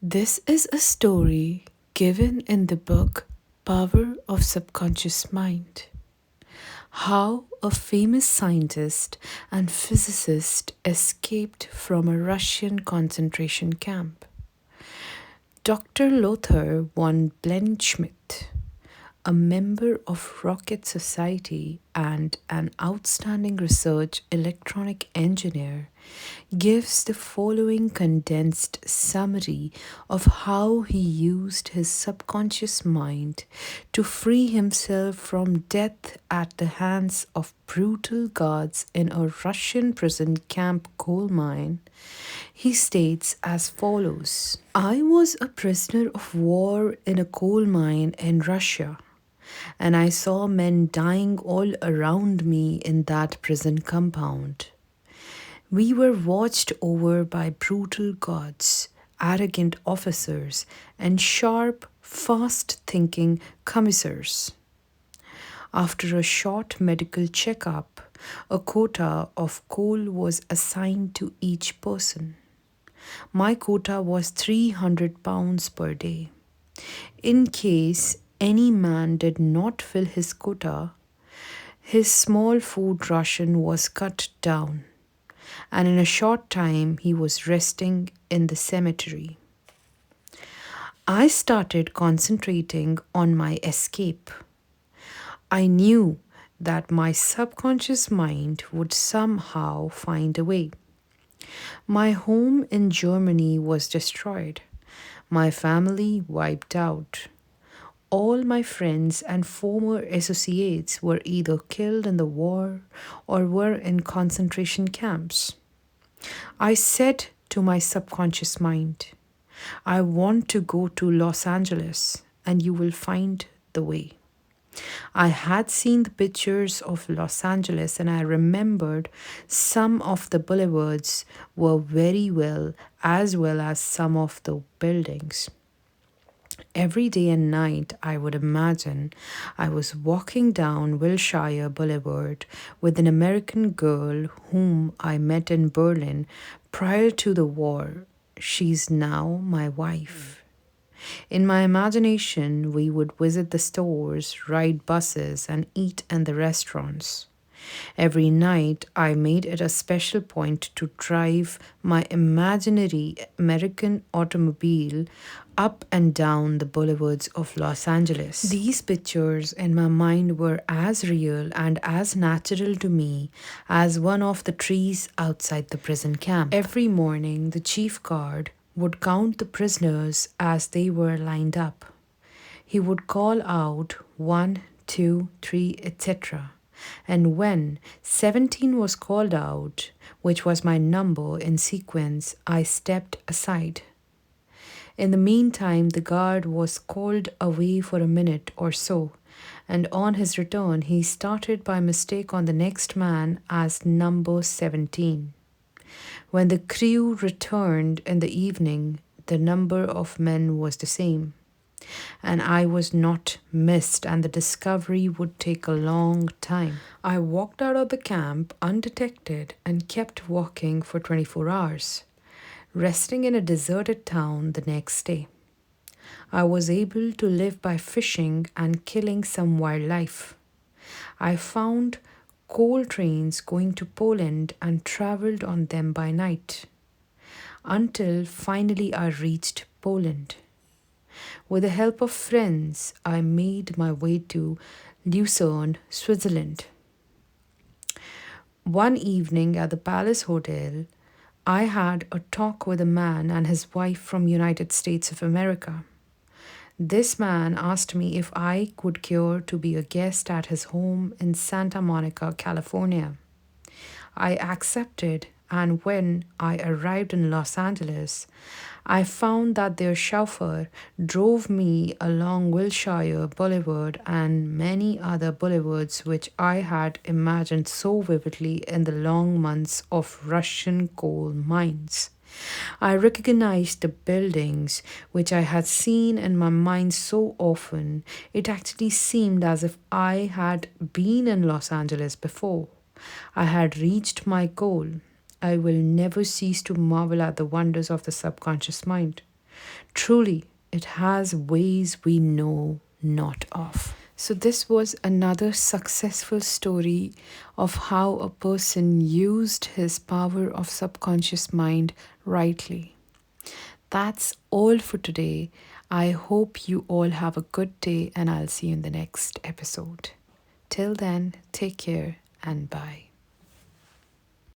This is a story given in the book Power of Subconscious Mind. How a famous scientist and physicist escaped from a Russian concentration camp. Dr. Lothar von Blenschmidt, a member of Rocket Society and an outstanding research electronic engineer, gives the following condensed summary of how he used his subconscious mind to free himself from death at the hands of brutal guards in a Russian prison camp coal mine. He states as follows: I was a prisoner of war in a coal mine in Russia, and I saw men dying all around me in that prison compound. We were watched over by brutal guards, arrogant officers, and sharp, fast thinking commissars. After a short medical checkup, a quota of coal was assigned to each person. My quota was 300 pounds per day. In case any man did not fill his quota, his small food ration was cut down, and in a short time he was resting in the cemetery. I started concentrating on my escape. I knew that my subconscious mind would somehow find a way. My home in Germany was destroyed, my family wiped out. All my friends and former associates were either killed in the war or were in concentration camps. I said to my subconscious mind, I want to go to Los Angeles and you will find the way. I had seen the pictures of Los Angeles and I remembered some of the boulevards were very well, as well as some of the buildings. Every day and night, I would imagine I was walking down Wilshire Boulevard with an American girl whom I met in Berlin prior to the war. She's now my wife. In my imagination, we would visit the stores, ride buses, and eat in the restaurants. Every night, I made it a special point to drive my imaginary American automobile up and down the boulevards of Los Angeles. These pictures in my mind were as real and as natural to me as one of the trees outside the prison camp. Every morning, the chief guard would count the prisoners as they were lined up. He would call out 1, 2, 3, etc. And when 17 was called out, which was my number in sequence, I stepped aside. In the meantime, the guard was called away for a minute or so, and on his return, he started by mistake on the next man as number 17. When the crew returned in the evening, the number of men was the same, and I was not missed, and the discovery would take a long time. I walked out of the camp undetected and kept walking for 24 hours, resting in a deserted town the next day. I was able to live by fishing and killing some wildlife. I found coal trains going to Poland and traveled on them by night, until finally I reached Poland. With the help of friends, I made my way to Lucerne, Switzerland. One evening at the Palace Hotel, I had a talk with a man and his wife from United States of America. This man asked me if I could care to be a guest at his home in Santa Monica, California. I accepted, and when I arrived in Los Angeles, I found that their chauffeur drove me along Wilshire Boulevard and many other boulevards which I had imagined so vividly in the long months of Russian coal mines. I recognized the buildings which I had seen in my mind so often. It actually seemed as if I had been in Los Angeles before. I had reached my goal. I will never cease to marvel at the wonders of the subconscious mind. Truly, it has ways we know not of. So, this was another successful story of how a person used his power of subconscious mind rightly. That's all for today. I hope you all have a good day, and I'll see you in the next episode. Till then, take care and bye.